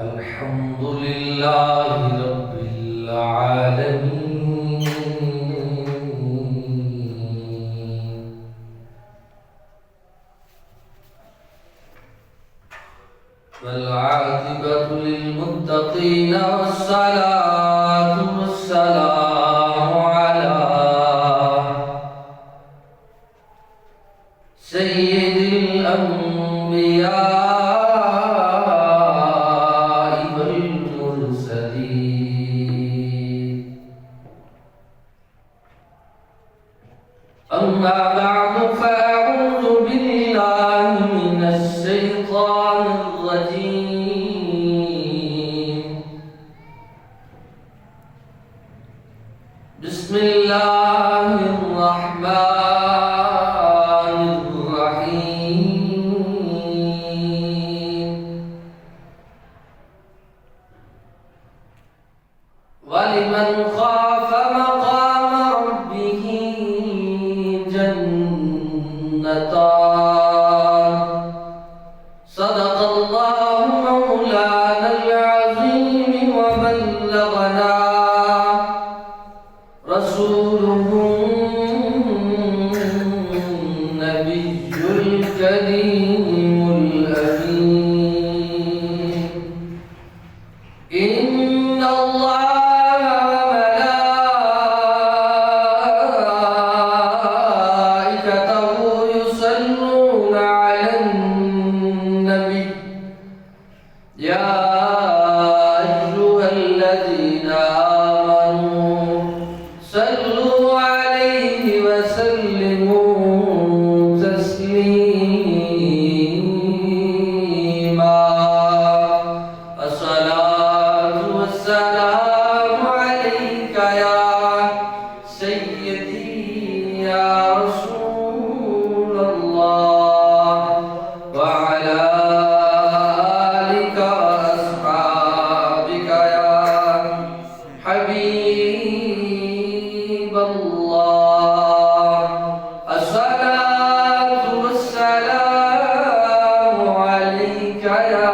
الحمد لله رب العالمين والعاقبة للمتقين والصلاة والسلام على سيد الأنبياء أما بعد فأعوذ بالله من الشيطان الرجيم بسم الله الرحمن الرحيم ولمن خاف مقام ربه جنتان صدق الله مولانا العظيم وبلغنا رسوله النبي الكريم الأمين إن الله يا أيها الذين آمنوا صلوا عليه وسلموا تسليما الصلاة والسلام عليك يا سيدي يا رسول الله وعلى حبيب الله الصلاة والسلام عليك يا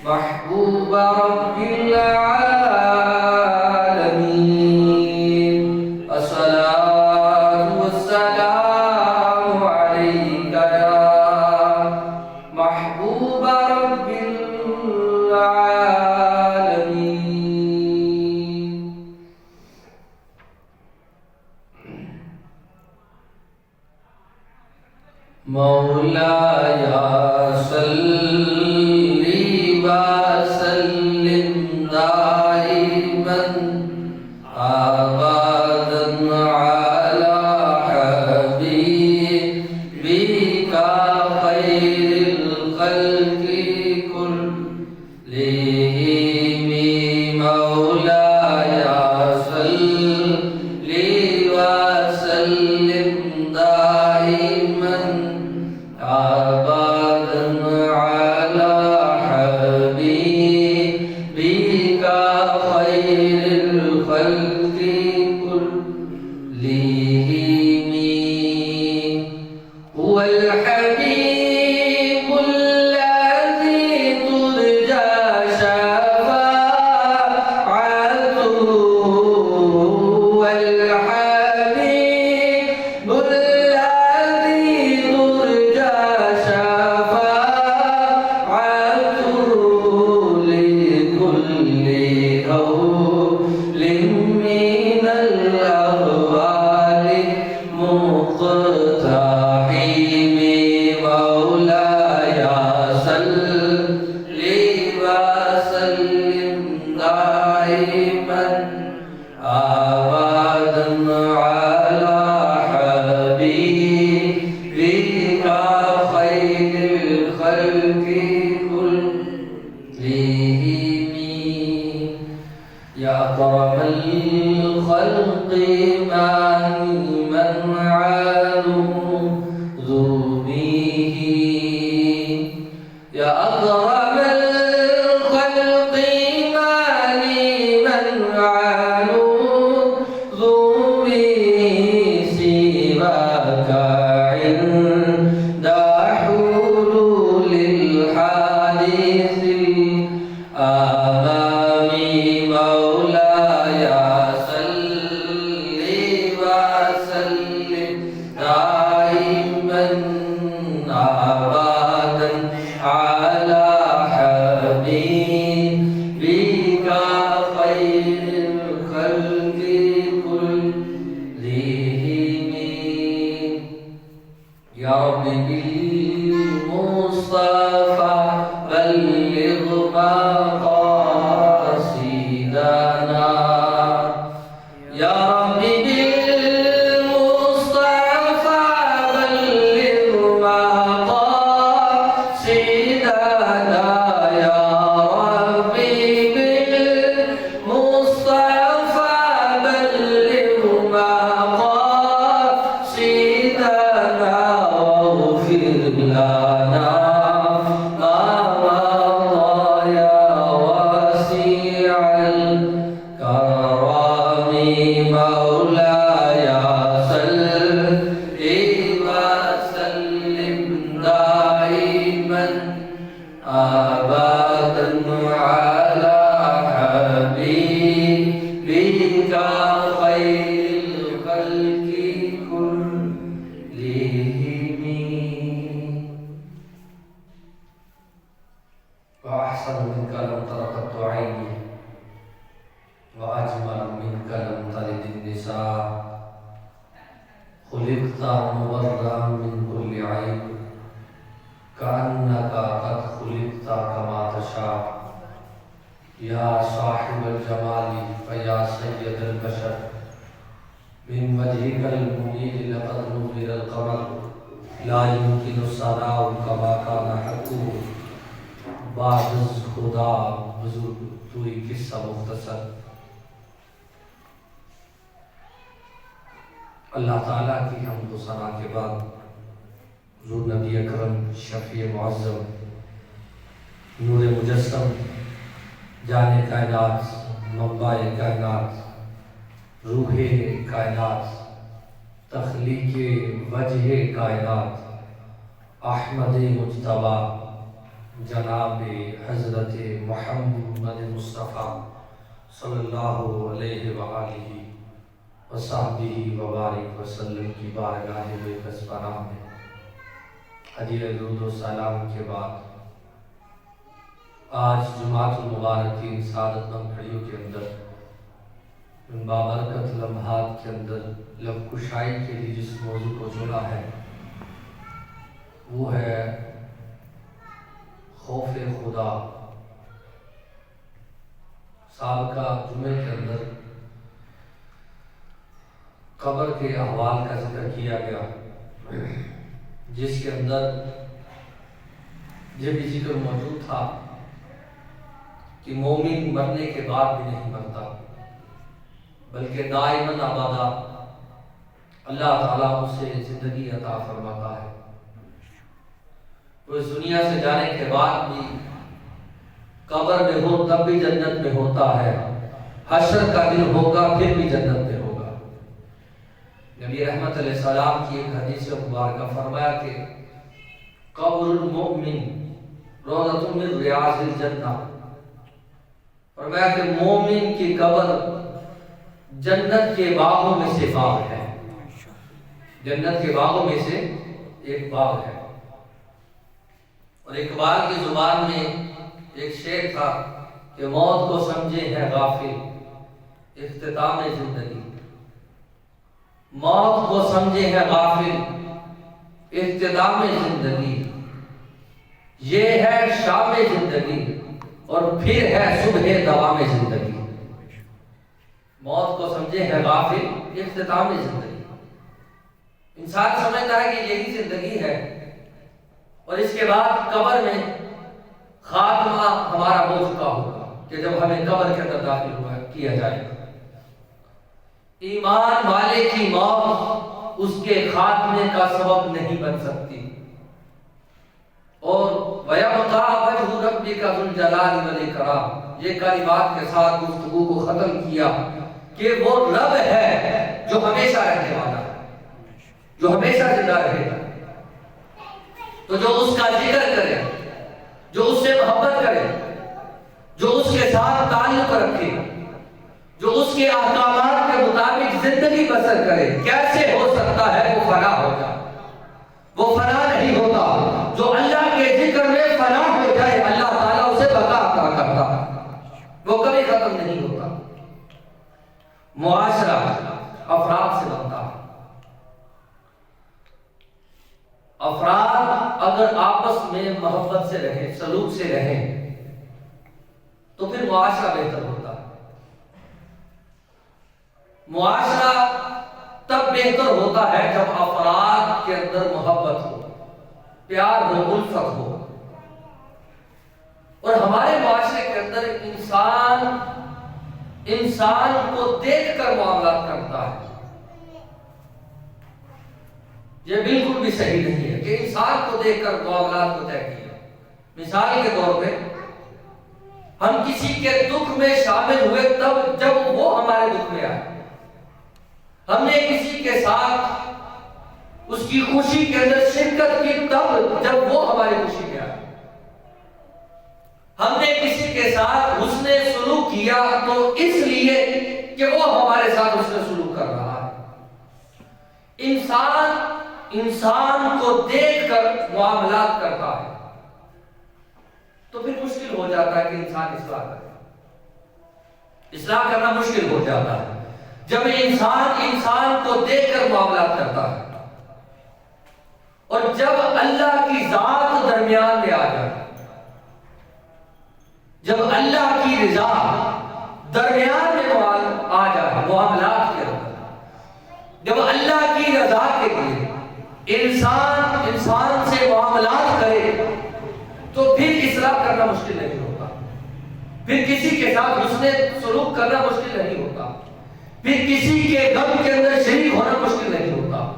محبوب رب العالمين الصلاة والسلام عليك يا محبوب رب العالمين مولاي صل وسلم دائما أبدا على حبيبك خير الخلق كلهم مولاي صل وسلم دائما أبدا على حبيبك خير الخلق كلهم هو الحبيب الذي ترجى شفاعته هو الحبيب الذي ترجى شفاعته لكل هول من الأهوال مقتحم مولاي صل وسلم دائما أبدا على حبيبك خير الخلق كلهم يا أكرم الخلق من عالوا ذوبه يا أكرم الخلق من عالوا ذوبه سواك عند حلول الحادث آبادا على حبيبك خير الخلق كلهم وأحسن منك لم تر قط عيني وأجمل منك لم تلد النساء خلقت مبرأ من كل عيب كأنك قد خلقت كما تشاء يا صاحب الجمال فيا سيد البشر من وجهك المنير لقد نور القمر لا يمكن الصلاة كما كان حقه بعد خدا بزرگ توئی قصہ مختصر۔ اللہ تعالیٰ کی حمد و ثنا کے بعد حضور نبی اکرم شفیع معظم نور مجسم جان کائنات منبع کائنات روح کائنات تخلیق وجہ کائنات احمد مجتبی جناب حضرت محمد مصطفیٰ صلی اللہ علیہ وآلہ وصحبہ وبارک وسلم کی بارگاہ بے کس پناہ میں حدیث درود و سلام کے بعد آج جمعۃ المبارک کی سعادت مند گھڑیوں کے اندر ان بابرکت لمحات کے اندر لب کشائی کے لیے جس موضوع کو چنا ہے وہ ہے خوف خدا۔ سابقہ جمعے کے اندر قبر کے احوال کا ذکر کیا گیا جس کے اندر یہ بھی ذکر موجود تھا کہ مومن مرنے کے بعد بھی نہیں مرتا بلکہ دائماً ابدا اللہ تعالیٰ اسے زندگی عطا فرماتا ہے۔ وہ اس دنیا سے جانے کے بعد بھی قبر میں ہو تب بھی جنت میں ہوتا ہے، حشر کا دن ہوگا پھر بھی جنت میں ہوگا۔ نبی رحمت علیہ السلام کی ایک حدیث مبارکہ فرمایا کہ قبر المؤمن روضۃ من ریاض الجنہ، فرمایا کہ مومن کی قبر جنت کے باغوں میں سے باغ ہے، جنت کے باغوں میں سے ایک باغ ہے۔ اور اقبال کی زبان میں ایک شعر تھا کہ موت کو سمجھے ہیں غافل اختتام زندگی، موت کو سمجھے ہیں غافل اختتام زندگی، یہ ہے شام زندگی اور پھر ہے صبح دوام زندگی۔ موت کو سمجھے ہیں غافل اختتام زندگی، انسان سمجھتا ہے کہ یہی زندگی ہے اور اس کے بعد قبر میں خاتمہ ہمارا ہو چکا ہوگا کہ جب ہمیں قبر کے اندر داخل کیا جائے گا۔ ایمان والے کی موت اس کے خاتمے کا سبب نہیں بن سکتی۔ اور وَيَبْقَى وَجْهُ رَبِّكَ ذُو الْجَلَالِ وَالْإِكْرَامِ، یہ کلمات کے ساتھ گفتگو کو ختم کیا کہ وہ رب ہے جو ہمیشہ رہنے والا ہے، جو ہمیشہ زندہ رہے گا۔ تو جو اس کا ذکر کرے، جو اس سے محبت کرے، جو اس کے ساتھ تعلق رکھے، جو اس کے احکامات کے مطابق زندگی بسر کرے، کیسے ہو سکتا ہے وہ فنا ہو جائے؟ وہ فنا نہیں ہوتا۔ جو اللہ کے ذکر میں فنا ہو جائے اللہ تعالیٰ اسے بقا عطا کرتا ہے، وہ کبھی ختم نہیں ہوتا۔ معاشرہ افراد سے بنتا ہے، افراد اگر آپس میں محبت سے رہیں، سلوک سے رہیں تو پھر معاشرہ بہتر ہوتا ہے۔ معاشرہ تب بہتر ہوتا ہے جب افراد کے اندر محبت ہو، پیار ہو، الفت ہو۔ اور ہمارے معاشرے کے اندر انسان کو دیکھ کر معاملات کرتا ہے، یہ بالکل بھی صحیح نہیں ہے کہ انسان کو دیکھ کر معاملات کو طے کیا۔ مثال کے طور پہ ہم کسی کے دکھ میں شامل ہوئے تب جب وہ ہمارے دکھ میں آئے، ہم نے کسی کے ساتھ اس کی خوشی کے اندر شرکت کی تب جب وہ ہماری خوشی میں آئے۔ دیا تو اس لیے کہ وہ ہمارے ساتھ اس نے سلوک کر رہا ہے۔ انسان کو دیکھ کر معاملات کرتا ہے تو پھر مشکل ہو جاتا ہے کہ انسان اصلاح کرے۔ اصلاح کرنا مشکل ہو جاتا ہے جب انسان کو دیکھ کر معاملات کرتا ہے، اور جب اللہ کی ذات درمیان میں آ جائے، جب اللہ کی رضا درمیان میں آ جائے معاملات کے اندر، جب اللہ کی رضا کے لیے انسان سے معاملات کرے تو پھر اصلاح کرنا مشکل نہیں ہوتا، پھر کسی کے ساتھ حسن سلوک کرنا مشکل نہیں ہوتا، پھر کسی کے غم کے اندر شریک ہونا مشکل نہیں ہوتا،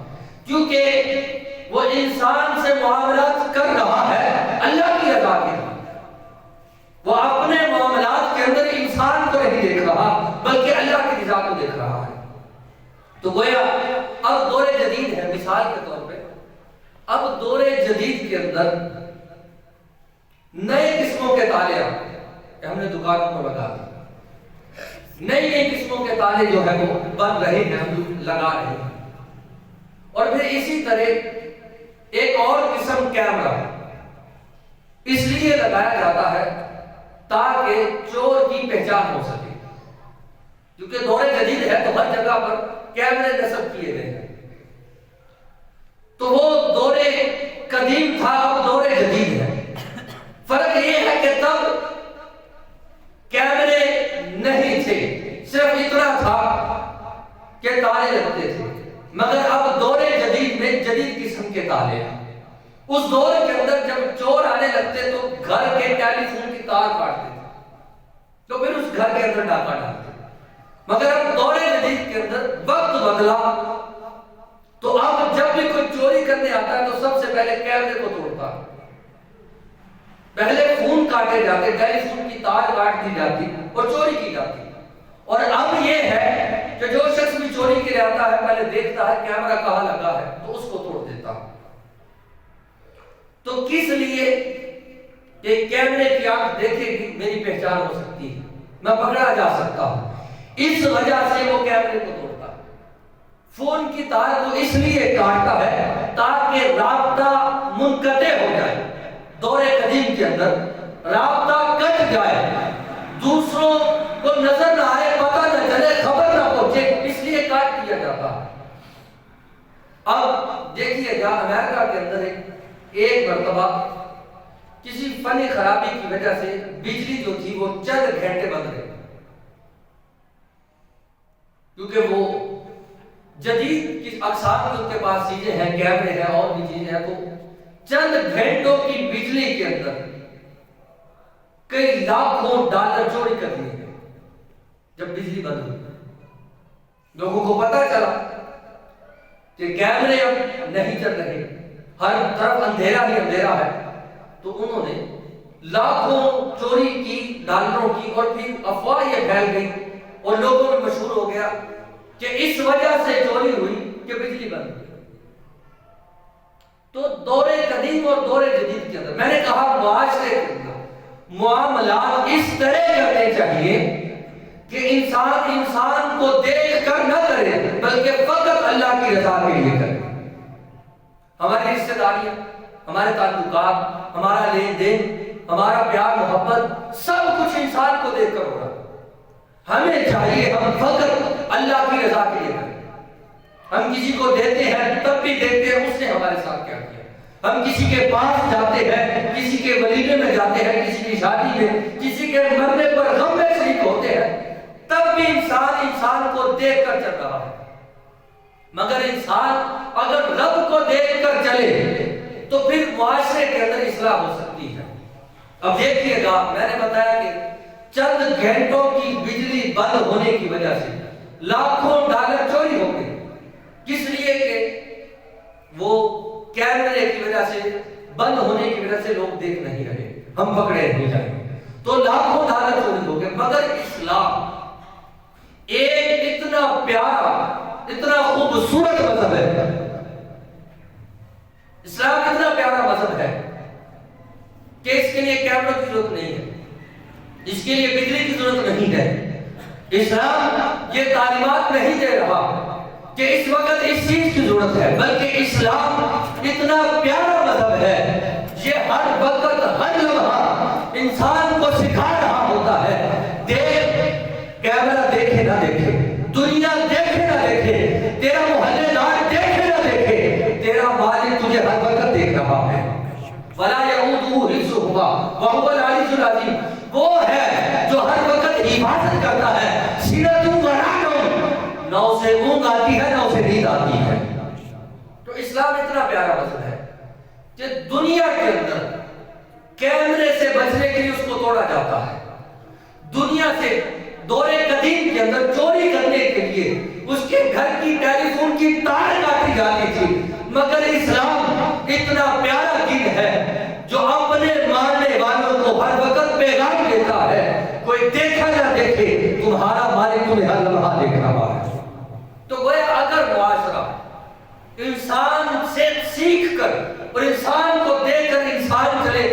کیونکہ وہ انسان سے معاملات کر رہا ہے اللہ کی رضا کے لیے۔ وہ اپنے معاملات کے اندر انسان کو نہیں دیکھ رہا بلکہ اللہ کی رضا کو دیکھ رہا ہے۔ تو گویا اب دور جدید ہے، مثال کے طور پہ اب دور جدید کے اندر نئے قسموں کے تالے آتے ہیں کہ ہم نے دکانوں کو لگا دی، نئی قسموں کے تالے جو ہے وہ بن رہے ہیں، ہم لگا رہے ہیں۔ اور پھر اسی طرح ایک اور قسم کیمرہ اس لیے لگایا جاتا ہے تاکہ چور کی پہچان ہو سکے، کیونکہ دور جدید ہے تو ہر جگہ پر کیمرے نصب کیے گئے ہیں۔ تو وہ دور قدیم تھا، اب دور جدید ہے۔ فرق یہ ہے کہ تب کیمرے نہیں تھے، صرف اتنا تھا کہ تالے لگتے تھے، مگر اب دور جدید میں جدید قسم کے تالے ہیں۔ اس دور کے اندر جب چور آنے لگتے تو گھر کے ٹیلی فون کی تار کاٹتے تھے، تو پھر اس گھر کے اندر ڈاکہ ڈالتے۔ مگر اب دور جدید کے اندر وقت بدلا، تو اب جب بھی کوئی چوری کرنے آتا ہے تو سب سے پہلے کیمرے کو توڑتا ہے۔ پہلے فون کاٹے جاتے، ٹیلی فون کی تار کاٹ دی جاتی اور چوری کی جاتی۔ اور اب یہ ہے کہ جو شخص بھی چوری کے لیے آتا ہے پہلے دیکھتا ہے کیمرہ کہاں لگا ہے تو اس کو توڑ دیتا۔ تو کس لیے کہ کیمرے کی آنکھ دیکھے گی میری پہچان ہو سکتی ہے، میں پکڑا جا سکتا ہوں، اس وجہ سے وہ کیمرے کو توڑتا ہے۔ فون کی تار کو اس لیے کاٹتا ہے تاکہ رابطہ منقطع ہو جائے، دور قدیم کے اندر رابطہ کٹ جائے، دوسروں کو نظر نہ آئے، پتہ نہ چلے، خبر نہ پہنچے، اس لیے کاٹ دیا جاتا ہے۔ اب دیکھیے گا امریکہ کے اندر ایک مرتبہ کسی فنی خرابی کی وجہ سے بجلی جو تھی وہ چند گھنٹے بند رہی، کیونکہ وہ جدید کی اقسام کے پاس چیزیں ہیں، کیمرے ہیں اور بھی چیزیں ہیں، تو چند گھنٹوں کی بجلی کے اندر کئی لاکھوں ڈالر چوری کر دیے گئے۔ جب بجلی بند ہوئی لوگوں کو پتہ چلا کہ کیمرے اب نہیں چل رہے، ہر طرف اندھیرا ہی اندھیرا ہے، تو انہوں نے لاکھوں چوری کی ڈالروں کی، اور پھر افواہ یہ پھیل گئی اور لوگوں میں مشہور ہو گیا کہ اس وجہ سے چوری ہوئی کہ بجلی بند ہوئی۔ تو دور قدیم اور دور جدید کے اندر میں نے کہا معاشرے کے اندر معاملات اس طرح کرنے چاہیے کہ انسان کو دیکھ کر نہ کرے بلکہ فقط اللہ کی رضا کے لیے کرے۔ ہماری رشتہ داریاں، ہمارے تعلقات، ہمارا لین دین، ہمارا پیار محبت، سب کچھ انسان کو دیکھ کر ہو رہا ہے۔ ہمیں چاہیے ہم فقط اللہ کی رضا کے لیے کریں۔ ہم کسی کو دیتے ہیں تب بھی دیکھتے ہیں اس نے ہمارے ساتھ کیا کیا۔ ہم کسی کے پاس جاتے ہیں، کسی کے ولیمے میں جاتے ہیں، کسی کی شادی میں، کسی کے مرنے پر غم میں شریک ہوتے ہیں، تب بھی انسان کو دیکھ کر چل رہا ہے۔ مگر انسان اگر رب کو دیکھ کر چلے تو پھر معاشرے کے اندر اصلاح ہو سکتی ہے۔ اب دیکھیے گا میں نے بتایا کہ چند گھنٹوں کی بجلی بند ہونے کی وجہ سے لاکھوں ڈالر چوری ہو گئے، کس لیے کہ وہ کیمرے کی وجہ سے، بند ہونے کی وجہ سے لوگ دیکھ نہیں رہے، ہم پکڑے نہیں جائیں، تو لاکھوں ڈالر چوری ہو گئے۔ مگر اسلام ایک اتنا پیارا، اتنا خوبصورت مذہب ہے، اسلام اتنا پیارا مذہب ہے کہ اس کے لیے کیمروں کی ضرورت نہیں ہے، اس کے لیے بجلی کی ضرورت نہیں ہے، اسلام یہ تعلیمات نہیں دے رہا کہ اس وقت اس چیز کی ضرورت ہے، بلکہ اسلام اتنا پیارا مذہب ہے، یہ ہر وقت ہر لمحہ انسان کو سکھا رہا ہوتا ہے، کیمرہ دیکھے نہ دیکھے، دنیا دیکھے نہ دیکھے، تیرا محلے دار دیکھے نہ دیکھے، تیرا مالک تجھے ہر وقت دیکھ رہا ہے۔ وَلَا يَعُودُهُ حِفْظُهُمَا وَهُوَ الْعَلِيُّ الْعَظِيمُ، وہ ہے جو ہر وقت حفاظت کرتا ہے، سِنَةٌ وَرَعْدٌ، نہ اسے اونگ آتی ہے نہ اسے نیند آتی ہے۔ تو اسلام اتنا پیارا مذہب ہے کہ دنیا کے اندر کیمرے سے بچنے کے لیے اس کو توڑا جاتا ہے، دنیا سے دور قدیم کے اندر چوری کرنے کے لیے اس کے گھر کی ٹیلی فون کی تار کاٹی جاتی تھی، مگر اسلام اتنا پیارا دین ہے جو اپنے ماننے والوں کو ہر وقت پیغام دیتا ہے، کوئی دیکھا نہ دیکھے تمہارا مالک تمہیں ہر لمحہ دیکھ رہا ہے۔ تو گویا اگر معاشرہ انسان سے سیکھ کر اور انسان کو دیکھ کر انسان چلے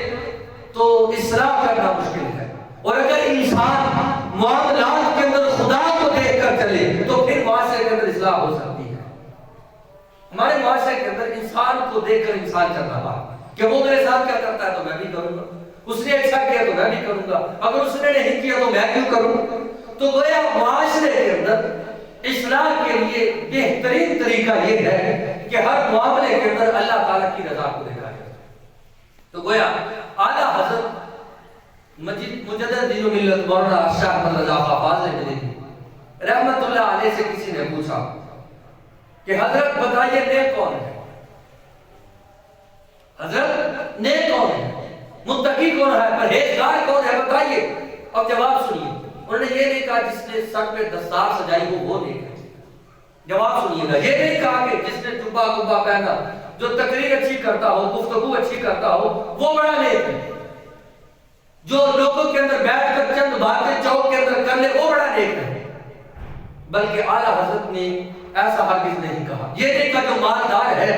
تو اصلاح کرنا مشکل ہے، اور اگر انسان معاملات کے اندر خدا کو دیکھ کر چلے تو پھر معاشرے کے اندر اصلاح ہو سکتی ہے۔ ہمارے معاشرے کے اندر انسان کو دیکھ کر انسان چل رہا ہے کہ وہ میرے ساتھ کیا کرتا ہے تو میں بھی کروں گا، اس نے اچھا کیا تو میں بھی کروں گا، اگر اس نے نہیں کیا تو میں کیوں کروں۔ تو گویا معاشرے کے اندر اصلاح کے لیے بہترین طریقہ یہ ہے کہ ہر معاملے کے اندر اللہ تعالیٰ کی رضا کو دیکھا جائے۔ تو گویا اعلیٰ حضرت مجدد دین و ملت مولانا شاہ احمد رضا خان فاضل مدنی رحمت اللہ علیہ سے کسی نے پوچھا کہ حضرت بتائیے نیک کون ہے، حضرت نیک کون ہے، متقی کون ہے، پرہیزگار کون ہے، بتائیے۔ اب جواب سنیے، انہوں نے یہ نہیں کہا جس نے سر پہ دستار سجائی وہ نیک ہے، جواب سنیے گا، یہ نہیں کہا کہ جس نے جبہ کبا پہنا، جو تقریر اچھی کرتا ہو، گفتگو اچھی کرتا ہو وہ بڑا نیک ہے، جو لوگوں کے اندر بیٹھ کر چند باتیں چوک کے اندر کر لے وہ بڑا نیک ہے، بلکہ اعلیٰ حضرت نے ایسا ہرگز نہیں کہا۔ یہ نہیں کہا جو مالدار ہے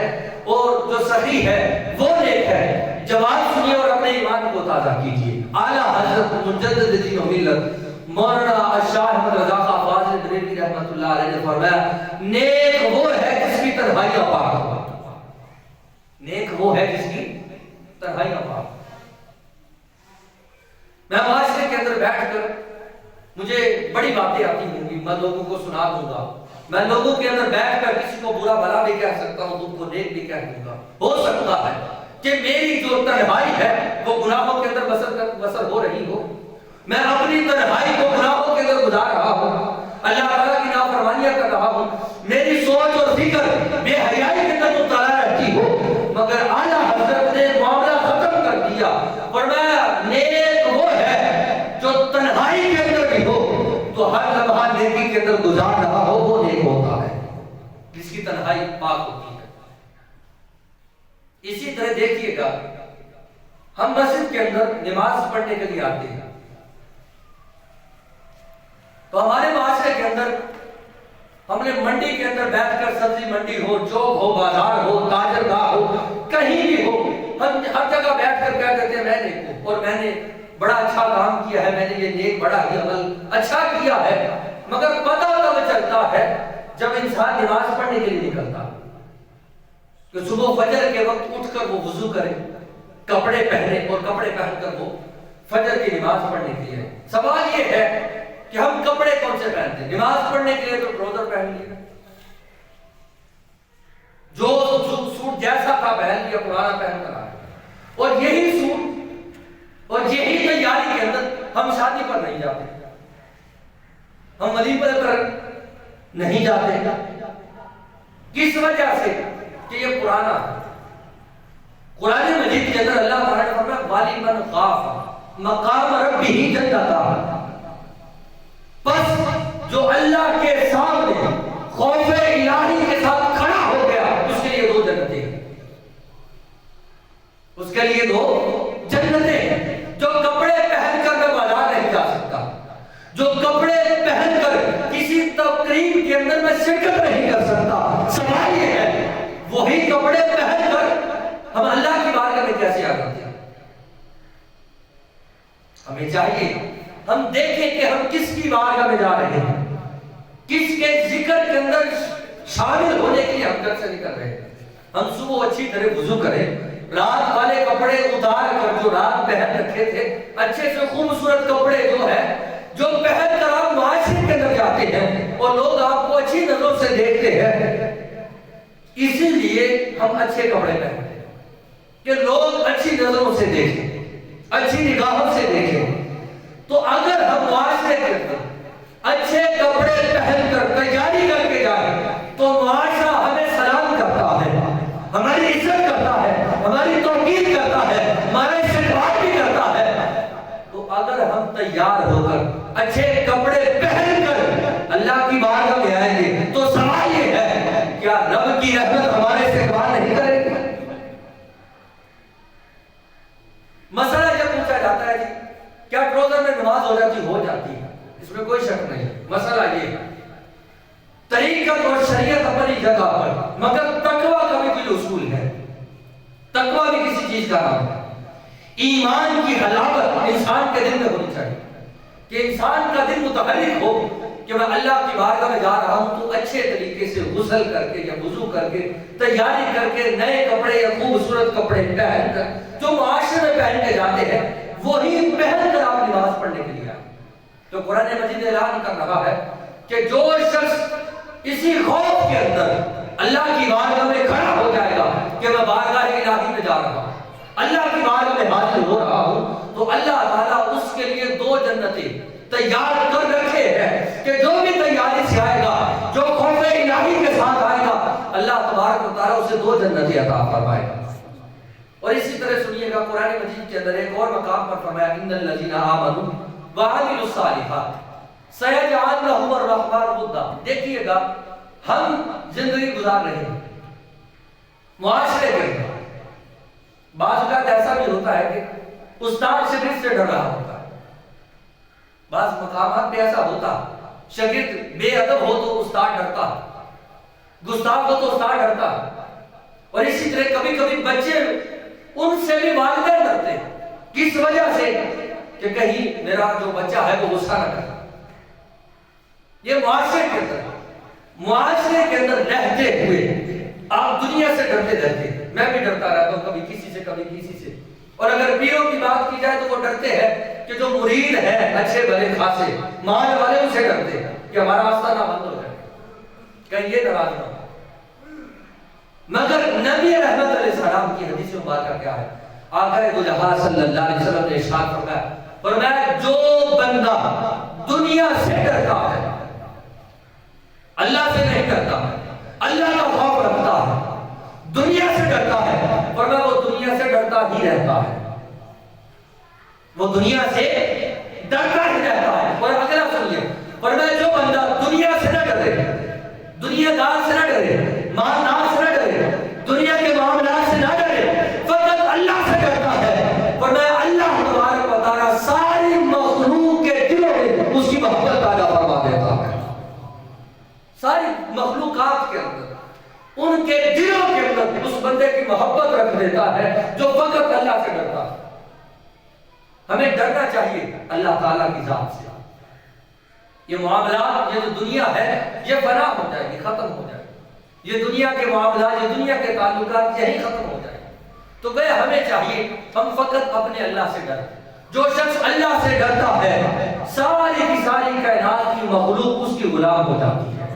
اور جو صحیح ہے وہ نیک ہے۔ جواب سنیے اور اپنے ایمان کو تازہ کیجیے۔ اعلیٰ حضرت مجدد دین و ملت مولانا شاہ احمد رضا خان فاضل بریلوی رحمۃ اللہ علیہ نے فرمایا نیک وہ ہے جس کی تنہائیاں پاک ہو، نیک وہ ہے جس کی تنہائیاں پاک ہو۔ میں معاشرے کے اندر بیٹھ کر مجھے بڑی باتیں آتی ہوں گی، میں لوگوں کو سنا دوں گا، میں لوگوں کے اندر بیٹھ کر کسی کو برا بھلا بھی کہہ سکتا ہوں، تم کو نیک بھی کہہ دوں گا۔ ہو سکتا ہے کہ میری جو تنہائی ہے وہ گناہوں کے اندر بسر ہو رہی ہو، میں اپنی تنہائی کو گناہوں کے اندر گزار رہا ہوں، اللہ تعالیٰ کی نافرمانیاں کر رہا ہوں، میری سوچ اور فکر بے حیائی کے اندر مبتلا رہتی ہو، مگر اعلیٰ حضرت نے معاملہ ختم کر دیا، فرمایا نیک وہ ہے جو تنہائی کے اندر بھی ہو تو ہر لمحہ نیکی کے اندر گزار رہا ہو، وہ نیک ہوتا ہے جس کی تنہائی پاک ہوتی ہے۔ اسی طرح دیکھیے گا ہم مسجد کے اندر نماز پڑھنے کے لیے آتے ہیں تو ہمارے معاشرے کے اندر ہم نے منڈی کے اندر بیٹھ کر سبزی منڈی ہو، چوک ہو، بازار ہو، تاجر گاہ ہو، کہیں بھی ہو، ہم ہر جگہ بیٹھ کر کہہ دیتے ہیں میں نیک ہوں اور میں نے بڑا اچھا کام کیا ہے، میں نے یہ نیک بڑا ہی عمل اچھا کیا ہے، مگر پتہ تب چلتا ہے جب انسان نماز پڑھنے کے لیے نکلتا کہ صبح فجر کے وقت اٹھ کر وہ وضو کرے، کپڑے پہنے اور کپڑے پہن کر وہ فجر کی نماز پڑھنے کے لیے۔ سوال یہ ہے کہ ہم کپڑے کون سے پہنتے ہیں؟ نماز پڑھنے کے لیے تو ٹراؤزر پہن لیا، جو سوٹ جیسا تھا پہن لیا، پرانا پہن کر آئے، اور یہی سوٹ اور یہی تیاری کے اندر ہم شادی پر نہیں جاتے، ہم ولیمے پر نہیں جاتے، کس وجہ سے کہ یہ پرانا ہے۔ قرآن مجید کے اندر اللہ تعالیٰ نے فرمایا وَلِمَنْ خَافَ مَقَامَ رَبِّهِ جَنَّتَانِ، بس جو اللہ کے سامنے خوف الہی کے ساتھ کھڑا ہو گیا اس کے لیے دو جنتیں ہیں، اس کے لیے دو جنتیں ہیں۔ جو کپڑے پہن کر میں بازار نہیں جا سکتا، جو کپڑے پہن کر کسی تقریب کے اندر میں شرکت نہیں کر سکتا، سوال یہ ہے وہی کپڑے پہن کر ہم اللہ کی بارگاہ میں کیسے آ جاتے ہیں؟ ہمیں چاہیے ہم دیکھیں کہ ہم کس کی بارگاہ میں جا رہے ہیں، کس کے ذکر کے اندر شامل ہونے کے لیے ہم گھر سے نکل رہے ہیں۔ ہم صبح اچھی طرح وضو کریں، رات والے کپڑے اتار کر جو رات پہن رکھے تھے اچھے سے خوبصورت کپڑے جو ہے جو پہن کر آپ معاشرے کے اندر جاتے ہیں اور لوگ آپ کو اچھی نظروں سے دیکھتے ہیں، اسی لیے ہم اچھے کپڑے پہنتے ہیں کہ لوگ اچھی نظروں سے دیکھیں، اچھی نگاہوں سے دیکھیں۔ تو اگر ہم معاشرے کے اندر اچھے کپڑے پہن کر تیاری کر کے جائیں تو معاشرہ ہمیں سلام کرتا ہے، ہماری عزت کرتا ہے، ہماری توقیر کرتا ہے، ہمارا استقبال بھی کرتا ہے۔ تو اگر ہم تیار ہو کر اچھے کپڑے پہن کر اللہ کی بارگاہ میں آئیں گے تو سوال یہ ہے کیا رب کی رحمت ہمارے استقبال نہیں کرے گی؟ مسئلہ جب پوچھا جاتا ہے جی کیا ٹروزر میں نماز ہو جاتی؟ ہو جاتی ہے، اس میں کوئی شک نہیں۔ مسئلہ یہ طریقت اور شریعت اپنی جگہ پر، مگر تقوی کا بھی کوئی اصول ہے۔ تقوی بھی کسی چیز کا نام ہے۔ ایمان کی حلاوت انسان کے دل میں ہونی چاہیے کہ انسان کا دل متحرک ہو کہ میں اللہ کی بارگاہ میں جا رہا ہوں تو اچھے طریقے سے غسل کر کے یا وضو کر کے تیاری کر کے نئے کپڑے یا خوبصورت کپڑے پہن کر جو معاشرے میں پہن کے جاتے ہیں وہی پہن کر آپ نماز پڑھنے کے لیے آئے۔ تو قرآن مجید اعلان کر رہا ہے کہ جو شخص اسی خوف کے اندر اللہ کی بارگاہ میں کھڑا ہو جائے گا کہ میں بارگاہ الہی میں جا رہا ہوں، اللہ کی بارگاہ میں حاضر ہو رہا ہوں، تو اللہ تعالیٰ اس کے لیے 2 جنتیں تیار کر رکھے ہیں کہ جو بھی تیاری سے آئے گا، جو خوف الہی کے ساتھ آئے گا، اللہ تبارک و تعالیٰ اسے 2 جنتیں عطا فرمائے گا۔ اور اسی طرح سنیے گا قرآن مجید کے اندر ایک اور مقام پر فرمایا ان الذین آمنوا وعملوا الصالحات سیجعل لهم الرحمن ودا۔ دیکھیے گا ہم زندگی گزار رہے ہیں معاشرے کے اندر، بعض اوقات ایسا بھی ہوتا ہے کہ استاد شاگرد سے ڈر رہا ہوتا ہے، بعض مقامات پہ ایسا ہوتا شاگرد بے ادب ہو تو استاد ڈرتا، گستاخ ہو تو استاد ڈرتا، اور اسی طرح کبھی کبھی بچے ان سے بھی والدین ڈرتے، کس وجہ سے کہ کہیں میرا جو بچہ ہے وہ غصہ نہ کرے۔ یہ معاشرے کے اندر رہتے ہوئے آپ دنیا سے ڈرتے رہتے، میں بھی ڈرتا رہتا ہوں کبھی کسی سے کبھی کسی سے، اور اگر پیروں کی بات کی جائے تو وہ ڈرتے ہیں کہ جو مرید ہے اچھے بھلے خاصے مال والے ان سے ڈرتے ہیں کہ ہمارا راستہ نہ بند ہو جائے، کہیں یہ ناراض نہ ہو۔ مگر نبی رحمت علیہ السلام کی حدیث مبارکہ کیا ہے؟ آقا دو جہاں صلی اللہ علیہ وسلم نے ارشاد فرمایا جو بندہ دنیا سے ڈرتا ہے، اللہ سے نہیں ڈرتا، اللہ کا خوف رکھتا ہے، دنیا سے ڈرتا ہے، فرمایا وہ دنیا سے ڈرتا ہی رہتا ہے، وہ دنیا سے ڈرتا ہی رہتا ہے۔ اور اگلا سنیے، فرمایا جو بندہ دنیا سے نہ ڈرے، دنیا دار سے نہ ڈرے، مالدار سے نہ ڈرے، دنیا کے معاملات سے نہ ڈرے، فقط اللہ سے ڈرتا ہے، فرمایا اللہ تبارک و تعالیٰ ساری مخلوق کے دلوں میں اس کی محبت پیدا فرما دیتا ہے۔ ساری مخلوقات کے اندر ان کے دلوں کے اندر اس بندے کی محبت رکھ دیتا ہے جو فقط اللہ سے ڈرتا ہے۔ ہمیں ڈرنا چاہیے اللہ تعالیٰ کی ذات سے۔ یہ معاملات، یہ جو دنیا ہے یہ فنا ہو جائے گی، ختم ہو جائے گی، یہ دنیا کے معاملات، یہ دنیا کے تعلقات یہی ختم ہو جائے گی۔ تو وہ ہمیں چاہیے ہم فقط اپنے اللہ سے ڈریں۔ جو شخص اللہ سے ڈرتا ہے ساری کی ساری کائنات کی مخلوق اس کی غلام ہو جاتی ہے،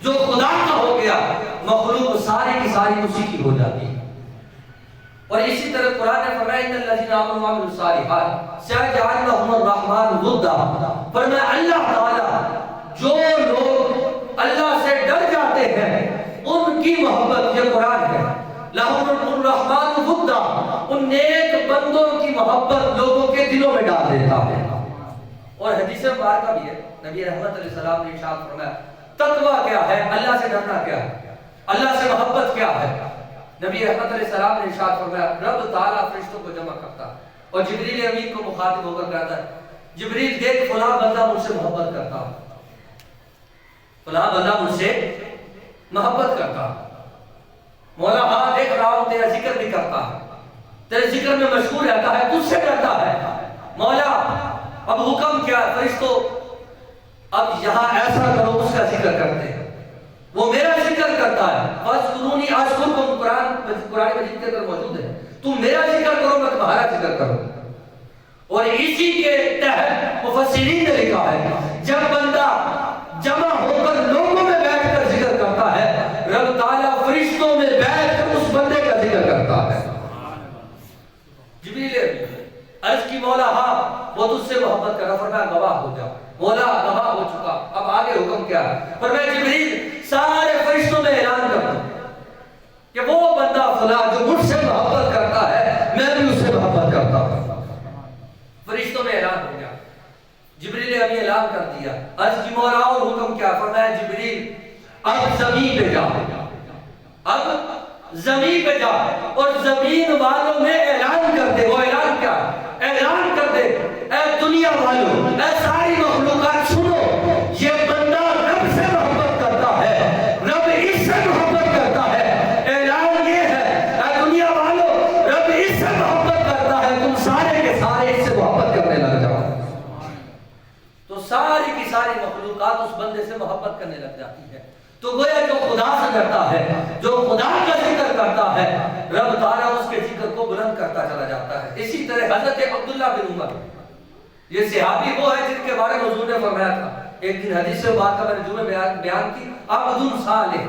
جو خدا کا ہو گیا مخلوق ساری کی ساری اسی کی ہو جاتی ہے۔ اور اسی طرح قرآن نے فرمایا ان الذین آمنوا وعملوا الصالحات سیجعل لهم الرحمن ودا، فرمایا اللہ تعالی جو لوگ اللہ سے ڈر جاتے ہیں ان کی محبت، یہ قرآن ہے، لهم الرحمن ودا، ان نیک بندوں کی محبت لوگوں کے دلوں میں ڈال دیتا ہے۔ اور حدیث مبارکہ بھی ہے، نبی رحمت علیہ السلام نے ارشاد فرمایا تقویٰ کیا ہے، اللہ سے ڈرنا کیا ہے، اللہ سے محبت کیا ہے؟ نبی رحمت علیہ السلام نے ارشاد فرمایا رب تعالیٰ فرشتوں کو جمع کرتا ہے اور جبریل امین کو مخاطب ہو کر کہتا ہے جبریل دیکھ فلاں بندہ مجھ سے محبت کرتا ہے، فلاں بندہ مجھ سے محبت کرتا ہے، مولا ہاں دیکھ رہا ہوں تیرا ذکر بھی کرتا ہے، تیرے ذکر میں مشغول رہتا ہے، تجھ سے ڈرتا ہے، مولا اب حکم کیا ہے فرشتوں، اب یہاں ایسا کرو، اس کا ذکر کرتے ہیں، وہ میرا ذکر کرتا ہے، فاذکرونی اذکرکم، قرآن مجید کے اندر موجود ہے، تم میرا ذکر کرو میں تمہارا ذکر کروں۔ اور اسی کے تحت مفسرین نے لکھا ہے جب بندہ جمع ہو کر لوگوں میں بیٹھ کر ذکر کرتا ہے، رب تعالیٰ فرشتوں میں بیٹھ کر اس بندے کا ذکر کرتا ہے۔ جبریل عرض کی مولا ہاں وہ تجھ سے محبت کر رہا، فرمایا گواہ ہو جا، مولا گواہ ہو چکا، اب آگے حکم کیا ہے؟ فرمایا جبریل سارے فرشتوں میں اعلان کر دو کہ وہ بندہ فلاں جو مجھ سے محبت کرتا ہے میں بھی اس سے محبت کرتا ہوں۔ فرشتوں میں اعلان ہو گیا، جبریل نے ابھی اعلان کر دیا، عرض کی مولا اور حکم کیا؟ فرمایا جبریل اب زمین پہ جا، اب زمین پہ جا اور زمین والوں میں اعلان کر دے۔ وہ اعلان کیا؟ اعلان کر دے اے دنیا والوں، اے ساری مخلوقات سنو، یہ بندہ رب سے محبت کرتا ہے، رب اس سے محبت کرتا ہے۔ اعلان یہ ہے اے دنیا والوں، رب اس سے محبت کرتا ہے، تم سارے کے سارے اس سے محبت کرنے لگ جاؤ۔ تو ساری کی ساری مخلوقات اس بندے سے محبت کرنے لگ جاتی ہے۔ تو گویا جو خدا سے کرتا ہے، جو خدا کا ذکر کرتا ہے، رب تعالیٰ اس کے ذکر کو بلند کرتا چلا جاتا ہے۔ اسی طرح حضرت عبداللہ بن عمر، یہ صحابی وہ ہے جن کے بارے میں حضور نے فرمایا تھا، ایک دن حدیث بات کا میں نے جمعہ بیان کی، عبد صالح،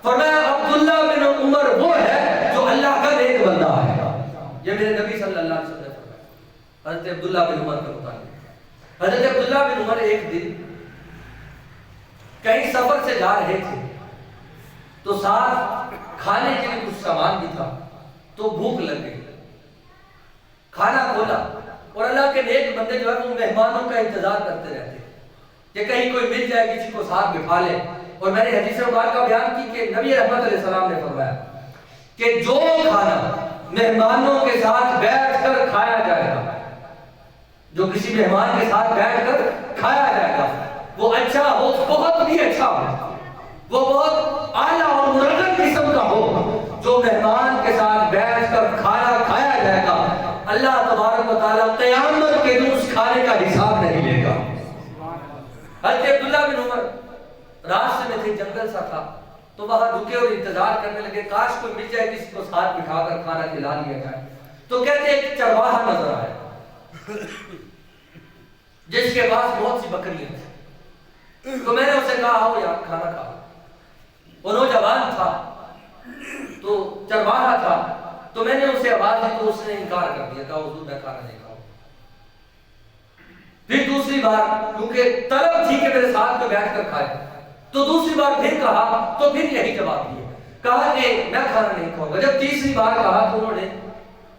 فرمایا عبداللہ بن عمر وہ ہے جو اللہ کا نیک بندہ ہے۔ یہ میرے نبی صلی اللہ علیہ وسلم نے فرمایا حضرت عبداللہ بن عمر کے متعلق۔ حضرت عبداللہ بن عمر ایک دن کہیں سفر سے جا رہے تھے تو ساتھ کھانے کے لیے کچھ سامان بھی تھا، تو بھوک لگ گئی، کھانا کھولا، اور اللہ کے نیک بندے جو ہے وہ مہمانوں کا انتظار کرتے رہتے کہ کہیں کوئی مل جائے کسی کو ساتھ بٹھا لے۔ اور میں نے حدیث مبارکہ کا بیان کی کہ نبی رحمت علیہ السلام نے فرمایا کہ جو کھانا مہمانوں کے ساتھ بیٹھ کر کھایا جائے گا، جو کسی مہمان کے ساتھ بیٹھ کر کھایا جائے گا، وہ اچھا ہو، بہت بھی اچھا ہو، وہ بہت اعلیٰ اور مرغب قسم کا ہو، جو مہمان کے ساتھ بیٹھ کر کھانا کھایا جائے گا، اللہ تبارک و تعالیٰ قیامت کے دن اس کھانے کا حساب نہیں لے گا۔ حضرت عبداللہ بن عمر راستے میں تھے، جنگل سا تھا، تو وہاں رکے اور انتظار کرنے لگے کاش کوئی مل جائے کسی کو ساتھ بٹھا کر کھانا کھلا لیا جائے۔ تو کہتے ایک چرواہا نظر آیا جس کے پاس بہت سی بکریاں تھیں، تو میں نے اسے کہا آؤ یار کھانا کھاؤ۔ وہ نوجوان تھا تو چرواہا تھا، تو میں نے اسے آواز دی تو اس نے انکار کر دیا، کہا حضور میں کھانا نہیں کھاؤں۔ پھر دوسری بار کیونکہ طلب تھی کہ میرے ساتھ میں بیٹھ کر کھائے، تو دوسری بار پھر کہا تو پھر یہی جواب دیا، کہا کہ میں کھانا نہیں کھاؤں گا۔ جب تیسری بار کہا تو انہوں نے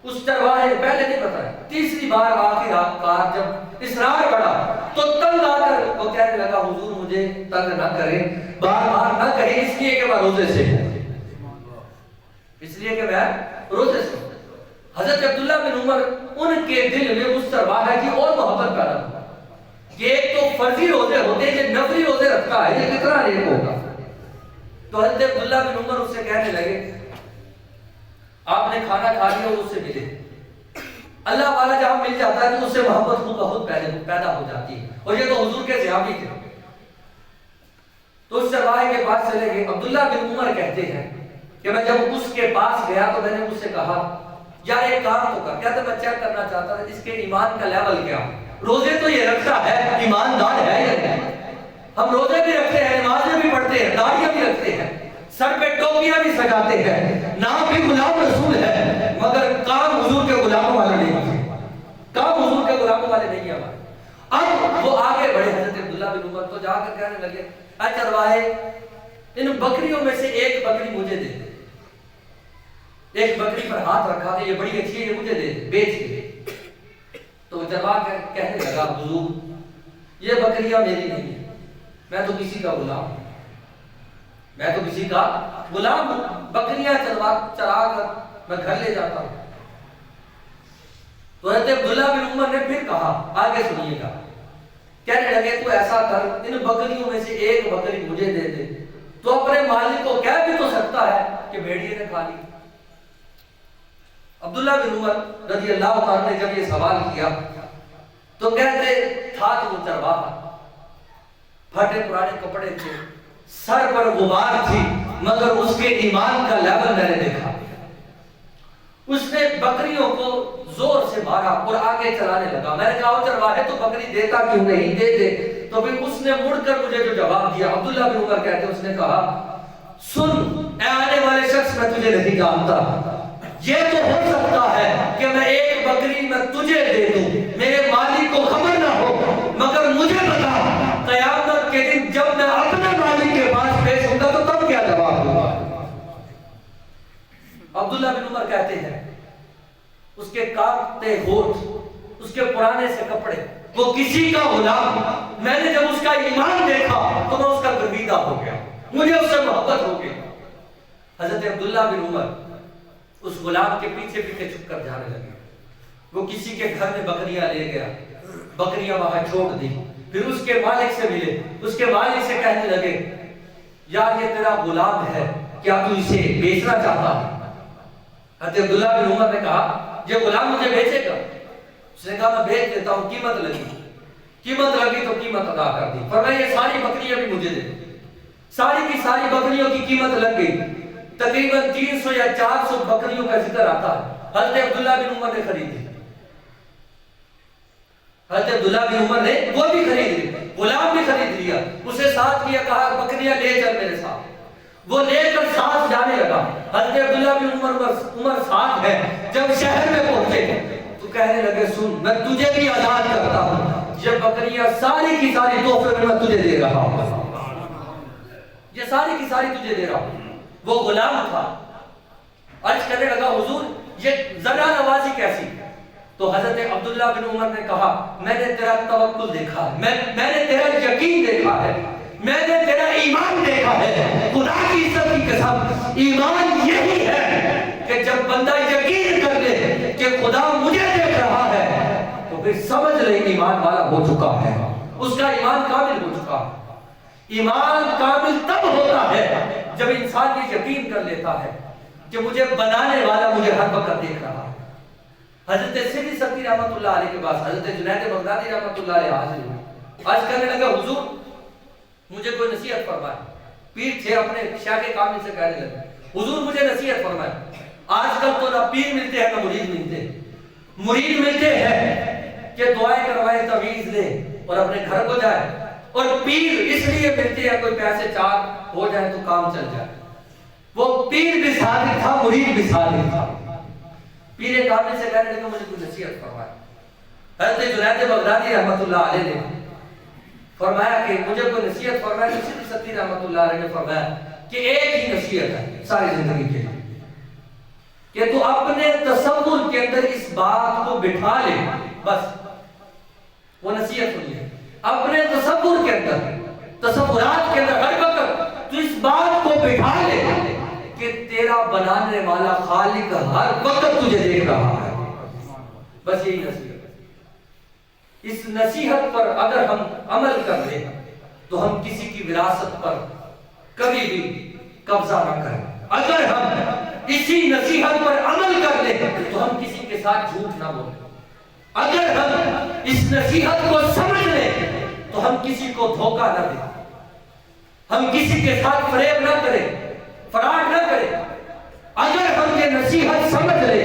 اس چرواہے نے پہلے نہیں بتایا، تیسری بار آخر کار جب اصرار بڑھا تو تنگ آ کر وہ کہنے لگا حضور مجھے تنگ نہ کریں، بار بار نہ کہیں، اس لیے کہ میں روزے سے ہوں، اس لیے کہ میں روزے سے ہوں۔ حضرت عبداللہ بن عمر ان کے دل میں اس چرواہے کی اور محبت پیدا ہوا کہ ایک تو فرضی روزے ہوتے ہیں، یہ نفلی روزے رکھتا ہے، یہ کتنا نیک ہوگا۔ تو حضرت عبداللہ بن عمر اس سے کہنے لگے آپ نے کھانا کھا لیا اور اس سے ملے، اللہ والا جہاں مل جاتا ہے تو اس سے محبت خود بخود پیدا ہو جاتی ہے، اور یہ تو حضور کے صحابی تھے۔ تو اس چرواہے کے پاس چلے گئے۔ عبداللہ بن عمر کہتے ہیں کہ میں جب اس کے پاس گیا تو میں نے اس سے کہا یار ایک کام تو کر، کہتے میں چیک کرنا چاہتا تھا اس کے ایمان کا لیول کیا، روزے تو یہ رکھتا ہے، ایماندار ہے یا نہیں؟ ہم روزے بھی رکھتے ہیں، نمازیں بھی پڑھتے ہیں، داڑیاں بھی رکھتے ہیں، سر پہ ٹوپیاں بھی سجاتے ہیں، نام بھی غلام رسول ہے، مگر کام حضور کے غلاموں والے نہیں ہیں، کام حضور کے غلاموں والے نہیں ہیں ہمارے۔ اب وہ آگے بڑھے حضرت عبداللہ بن عمر تو جا کر کہنے لگے اے چرواہے ان بکریوں میں سے ایک بکری مجھے دے دے۔ ایک بکری پر ہاتھ رکھا کہ یہ بڑی اچھی ہے، یہ مجھے دے دے، بیچ کے۔ تو چرواہا کہنے لگا حضور یہ بکریاں میری نہیں ہیں، میں تو کسی کا غلام ہوں، میں تو کسی کا غلام ہوں، بکریاں چرا کر میں گھر لے جاتا ہوں۔ تو حضرت عبداللہ بن عمر نے پھر کہا، آگے سنیے گا، کہنے لگے تو ایسا کر ان بکریوں میں سے ایک بکری مجھے دے دے، تو اپنے مالک کو کہہ بھی تو سکتا ہے کہ بھیڑیے نے کھا لی۔ عبداللہ بن عمر رضی اللہ تعالیٰ نے جب یہ سوال کیا تو کہتے تھا تو وہ چرواہا، پھٹے پرانے کپڑے تھے، سر پر غبار تھی، مگر اس کے ایمان کا لیول میں نے دیکھا۔ اس نے بکریوں کو زور سے مارا اور آگے چلانے لگا۔ میں نے کہا چرواہے تو بکری دیتا کیوں نہیں، دے دے۔ تو پھر اس نے مڑ کر مجھے جو جواب دیا، عبداللہ بن عمر کہتے ہیں، اس نے کہا سن اے آنے والے شخص، میں تجھے نہیں جانتا، یہ تو ہو سکتا ہے کہ میں ایک بکری میں تجھے دے دوں، میرے مالک کو خبر نہ ہو، مگر مجھے بتا قیامت کے دن جب میں اپنے مالک کے پاس پیش ہوں گا تو تب کیا جواب دوں گا۔ عبداللہ بن عمر کہتے ہیں اس کے کانپتے ہونٹ، اس کے پرانے سے کپڑے، وہ کسی کا غلام، میں نے جب اس کا ایمان دیکھا تو میں اس کا گرویدہ ہو گیا، مجھے اس سے محبت ہو گئی۔ حضرت عبداللہ بن عمر اس غلام کے پیچھے پیچھے چھپ کر جانے لگے۔ وہ کسی کے گھر میں بکریاں لے گیا، بکریاں وہاں چھوڑ دی، پھر اس کے مالک سے ملے، اس کے مالک سے کہنے لگے یار یہ تیرا غلام ہے، کیا تو اسے بیچنا چاہتا ہے؟ حضرت عبداللہ بن عمر نے کہا یہ غلام مجھے بیچے گا؟ اس نے کہا میں بیچ دیتا ہوں، قیمت لگی تو قیمت ادا کر دی۔ فرمایا یہ ساری بکریاں بھی مجھے دے۔ ساری کی ساری بکریوں کی قیمت لگ گئی، تقریباً 300 یا 400 بکریوں کا ذکر آتا ہے۔ حضرت عبداللہ بن عمر نے خریدی، حضرت عبداللہ بن عمر نے وہ بھی خرید لی، غلام بھی خرید لیا، اسے ساتھ کیا، کہا بکریاں لے چل میرے ساتھ۔ وہ لے کر ساتھ جانے لگا۔ حضرت عبداللہ بن عمر ساتھ ہے۔ جب شہر میں پہنچے تو کہنے لگے سن میں تجھے بھی آزاد کرتا ہوں، یہ بکریاں ساری کی ساری تحفے میں تجھے دے رہا ہوں، یہ ساری کی ساری تجھے دے رہا ہوں۔ وہ غلام تھا، عرض کرنے لگا حضور یہ ذرا نوازی کیسی؟ تو حضرت عبداللہ بن عمر نے کہا میں نے تیرا توکل دیکھا ہے، میں نے تیرا یقین دیکھا ہے، میں نے تیرا ایمان دیکھا ہے۔ خدا کی عزت کی قسم ایمان یہی ہے کہ جب بندہ یقین کر لے کہ خدا مجھے دیکھ رہا ہے تو پھر سمجھ لے ایمان والا ہو چکا ہے، اس کا ایمان کامل ہو چکا ہے۔ ایمان کامل تب ہوتا ہے جب انسان یہ یقین کر لیتا ہے کہ مجھے بنانے والا مجھے ہر وقت دیکھ رہا ہے۔ حضرت سیدی سبتی رحمت اللہ علیہ کے پاس حضرت جنید بغدادی رحمت اللہ علیہ حاضر ہوئے، عرض کرنے لگا حضور مجھے کوئی نصیحت فرمائے۔ پیر تھے، اپنے شیخ کامل سے کہنے لگے حضور مجھے نصیحت فرمائے، آج کل تو نہ پیر ملتے ہیں نہ مرید ملتے، مرید ملتے ہیں کہ دعائیں کروائے تعویذ لے اور اپنے گھر کو جائے، اور پیر اس لیے ملتے ہیں کوئی پیسے چار ہو جائے تو کام چل جائے۔ وہ پیر بھی صادق تھا، مرید بھی صادق تھا۔ پیر کامل سے کہنے لگے مجھے کوئی نصیحت فرمائے۔ حضرت جنید بغدادی رحمت اللہ علیہ نے فرمایا کہ مجھے کوئی نصیحت فرمایا، تو سیدی سبتی رحمت اللہ علیہ نے فرمایا کہ ایک ہی نصیحت ہے ساری زندگی کے لیے کہ تو اپنے تصور کے اندر اس بات کو بٹھا لے، بس وہ نصیحت ہوئی ہے۔ اپنے تصور کے اندر، تصورات کے اندر ہر وقت تو اس بات کو بٹھا لے کہ تیرا بنانے والا خالق ہر وقت تجھے دیکھ رہا ہے، بس یہی نصیحت ہے۔ اس نصیحت پر اگر ہم عمل کر لیں تو ہم کسی کی وراثت پر کبھی بھی قبضہ نہ کریں۔ اگر ہم اسی نصیحت پر عمل کر لیں تو ہم کسی کے ساتھ جھوٹ نہ بولیں۔ اگر ہم اس نصیحت کو سمجھ لیں تو ہم کسی کو دھوکہ نہ دیں، ہم کسی کے ساتھ فریب نہ کریں، فراڈ نہ کریں۔ اگر ہم یہ نصیحت سمجھ لیں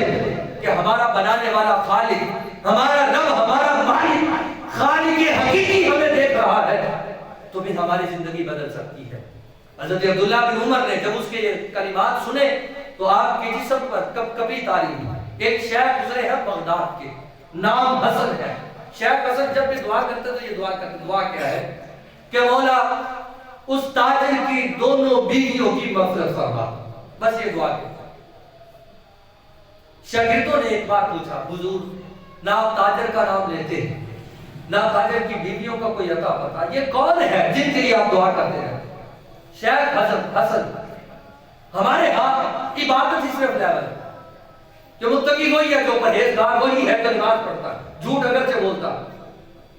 کہ ہمارا بنانے والا خالق، ہمارا رب، ہمارا مالک، خالق حقیقی ہمیں دیکھ رہا ہے تو بھی ہماری زندگی بدل سکتی ہے۔ حضرت عبداللہ بن عمر نے جب اس کے یہ کلمات سنے تو آپ کے جسم پر کبھی تاری ہوئی۔ ایک شیخ گزرے ہیں بغداد کے، نام حسن ہے۔ شیخ حسن جب بھی دعا کرتے تو یہ دعا کرتے، دعا کیا ہے کہ مولا اس تاجر کی دونوں بیویوں کی مغفرت فرما، بس یہ دعا کرتے۔ شاگردوں نے ایک بار پوچھا حضور نہ آپ تاجر کا نام لیتے ہیں، نہ تاجر کی بیویوں کا کوئی عطا پتا، یہ کون ہے جن کے لیے آپ دعا کرتے ہیں؟ شیخ حسن ہمارے ہاں عبادت ہی صرف لیول ہے، جو متقی وہی ہے، جو پرہیزگار وہی ہے، جو نماز پڑھتا ہے، جھوٹ اگرچہ بولتا،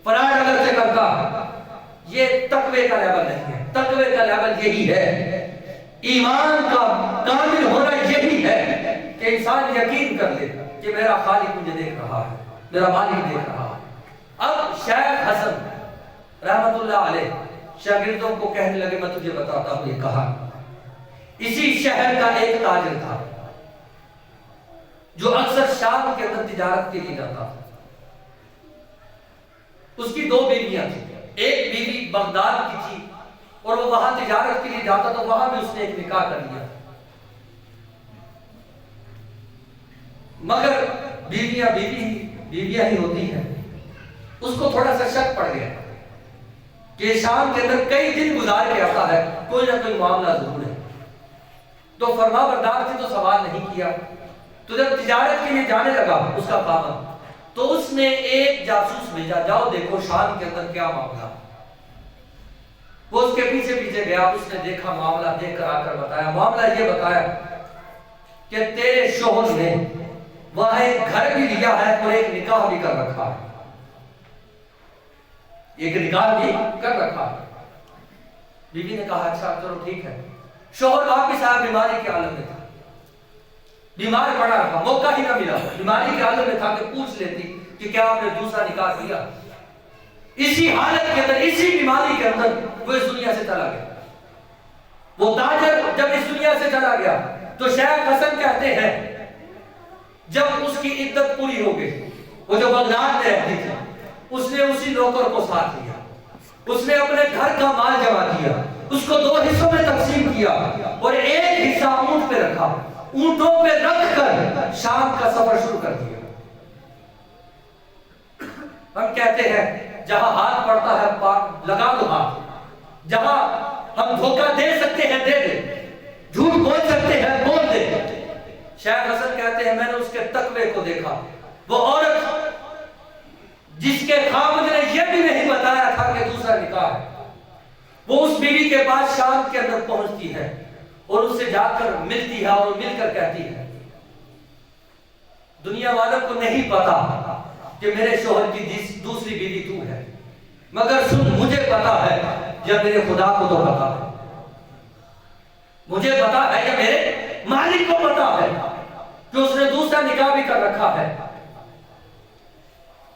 فراڈ اگرچہ کرتا، یہ تقوی کا لیول نہیں ہے۔ تقوی کا لیول یہی ہے، ایمان کا کامل ہونا یہی ہے کہ انسان یقین کر لے کہ میرا خالق مجھے دیکھ رہا ہے، میرا مالک دیکھ رہا ہے۔ اب شیخ حسن رحمت اللہ علیہ شاگردوں کو کہنے لگے میں تجھے بتاتا ہوں یہ کہا اسی شہر کا ایک تاجر تھا جو اکثر شام کے اندر تجارت کے لیے جاتا تھا. اس کی 2 بیویاں تھیں. ایک بیوی بغداد کی تھی اور وہ وہاں تجارت کے لیے جاتا تو وہاں بھی اس نے ایک نکاح کر لیا. مگر بیویاں ہی ہوتی ہیں. اس کو تھوڑا سا شک پڑ گیا کہ شام کے اندر کئی دن گزار کے آتا ہے, کوئی نہ کوئی معاملہ ضرور ہے. تو فرما بردار تھی تو سوال نہیں کیا. تو جب تجارت کے لیے جانے لگا اس کا خاوند, تو اس نے ایک جاسوس بھیجا, جاؤ دیکھو شام کے اندر کیا معاملہ. وہ اس کے پیچھے گیا, اس نے دیکھا معاملہ, دیکھ کر آ کر بتایا. معاملہ یہ بتایا کہ تیرے شوہر نے وہاں ایک گھر بھی لیا ہے اور ایک نکاح بھی کر رکھا ہے. ایک نکاح بھی کر رکھا ہے. بیوی نے کہا اچھا چلو ٹھیک ہے. شوہر واپس آیا, بیماری کے عالم میں تھا, بیمار پڑا رہا, موقع ہی نہ ملا. بیماری کے عالم میں تھا کہ پوچھ لیتی کہ کیا آپ نے دوسرا نکاح کیا. اسی حالت کے اندر, اسی بیماری کے اندر وہ اس دنیا سے چلا گیا. وہ تاجر جب اس دنیا سے چلا گیا تو شیخ حسن کہتے ہیں جب اس کی عدت پوری ہو گئی, وہ جو بغداد میں رہتی تھی, اس نے اسی نوکر کو ساتھ لیا. اس نے اپنے گھر کا مال جمع کیا, اس کو 2 حصوں میں تقسیم کیا اور ایک حصہ اونٹ پہ رکھا. اونٹوں پہ رکھ کر شام کا سفر شروع کر دیا. ہم کہتے ہیں جہاں ہاتھ پڑتا ہے پاک لگا دو ہاتھ. جہاں ہم دھوکہ دے سکتے ہیں دے دے, جھوٹ بول سکتے ہیں بول دے. شیخ حسن کہتے ہیں میں نے اس کے تقوی کو دیکھا. وہ عورت جس کے خاوند نے یہ بھی نہیں بتایا تھا کہ دوسرا نکاح ہے, وہ اس بیوی کے پاس شام کے اندر پہنچتی ہے اور اس سے جا کر ملتی ہے اور مل کر کہتی ہے دنیا والوں کو نہیں پتا کہ میرے شوہر کی دوسری بیوی تو ہے, مگر سن مجھے پتا ہے یا میرے خدا کو تو پتا ہے. مجھے پتا ہے یا میرے مالک کو پتا ہے کہ اس نے دوسرا نکاح بھی کر رکھا ہے.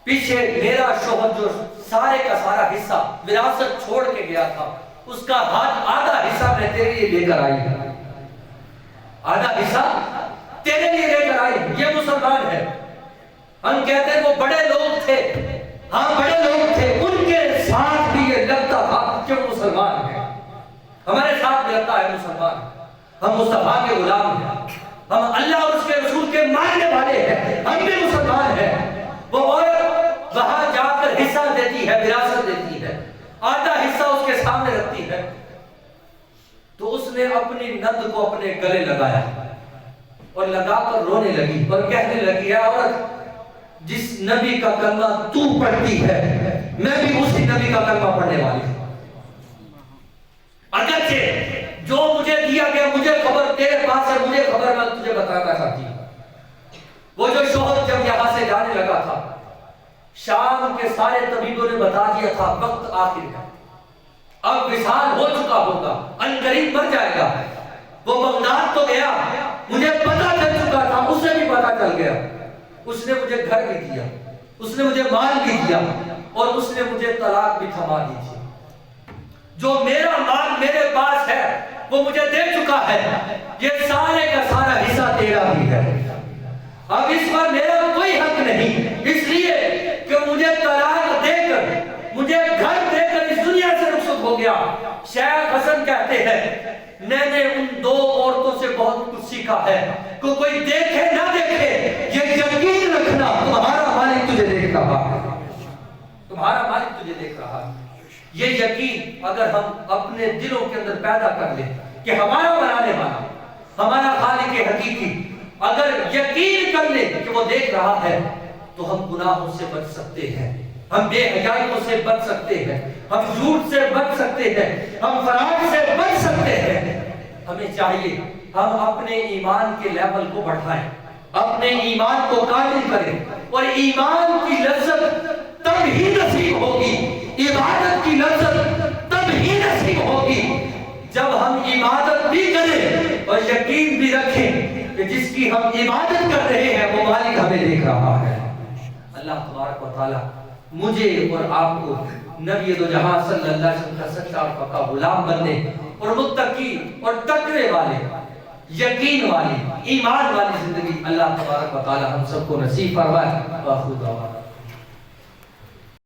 پیچھے میرا شوہر جو سارے کا سارا حصہ وراثت چھوڑ کے گیا تھا, اس کا آدھا حصہ میں تیرے لیے لے کر آئی. آدھا حصہ تیرے لیے لے کر آئی. یہ مسلمان ہے. ہم کہتے ہیں وہ بڑے لوگ تھے, ہاں بڑے لوگ تھے, ان کے ساتھ بھی یہ لگتا تھا کہ وہ مسلمان ہے. ہمارے ساتھ بھی لگتا ہے مسلمان. ہم مصطفیٰ کے غلام ہیں, ہم اللہ اور اس کے رسول کے ماننے والے ہیں, ہم بھی مسلمان ہیں. وہ عورت وہاں جا کر حصہ دیتی ہے, وراثت دیتی ہے, آدھا حصہ اس کے سامنے رکھتی ہے. تو اس نے اپنی نند کو اپنے گلے لگایا اور لگا کر رونے لگی اور کہنے لگی ہے عورت جس نبی کا کلمہ تو پڑھتی ہے میں بھی اسی نبی کا کلمہ پڑھنے والی ہوں. اگرچہ جو مجھے دیا گیا مجھے خبر تیرے پاس ہے, مجھے خبر میں تجھے بتانا چاہتی ہوں. وہ جو شوہر جب یہاں سے جانے لگا تھا, شام کے سارے طبیبوں نے بتا دیا تھا وقت آخر ہے, اب وصال ہو چکا ہوگا, عنقریب مر جائے گا. وہ بغداد تو گیا, مجھے پتا چل چکا تھا, اسے بھی پتا چل گیا. اس نے مجھے گھر بھی دیا, اس نے مجھے مال بھی دیا اور اس نے مجھے طلاق بھی تھما دی تھی. جو میرا مال میرے پاس ہے وہ مجھے دے چکا ہے, یہ سارے کا سارا حصہ تیرا بھی ہے. اب اس پر میرا کوئی حق نہیں, اس لیے کہ مجھے طلاق دے کر, مجھے گھر دے کر اس دنیا سے رخصت ہو گیا. شیخ حسن کہتے ہیں میں نے ان 2 عورتوں سے بہت کچھ سیکھا ہے کہ کوئی دیکھے نہ دیکھے یہ یقین رکھنا تمہارا مالک تجھے دیکھ رہا ہے, تمہارا مالک تجھے دیکھ رہا ہے. یہ یقین اگر ہم اپنے دلوں کے اندر پیدا کر لیں کہ ہمارا بنانے والا, ہمارا خالق حقیقی اگر یقین کر لیں کہ وہ دیکھ رہا ہے تو ہم گناہوں سے بچ سکتے ہیں, ہم بے حیائیوں سے بچ سکتے ہیں, ہم جھوٹ سے بچ سکتے ہیں, ہم فراڈ سے بچ سکتے ہیں. ہمیں چاہیے ہم اپنے ایمان کے لیول کو بڑھائیں, اپنے ایمان کو کامل کریں, اور ایمان کی لذت تب ہی نصیب ہوگی, عبادت کی لذت تب ہی نصیب ہوگی جب ہم عبادت بھی کریں اور یقین بھی رکھیں کہ جس کی ہم عبادت کر رہے ہیں وہ مالک ہمیں دیکھ رہا ہے. اللہ تبارک و تعالی مجھے اور آپ کو نبی دو جہاں صلی اللہ علیہ وسلم کا سچا اور پکا غلام بننے اور متقی اور تقوی والے، یقین والی، ایمان والی زندگی اللہ تبارک و تعالی ہم سب کو نصیب فرمائے۔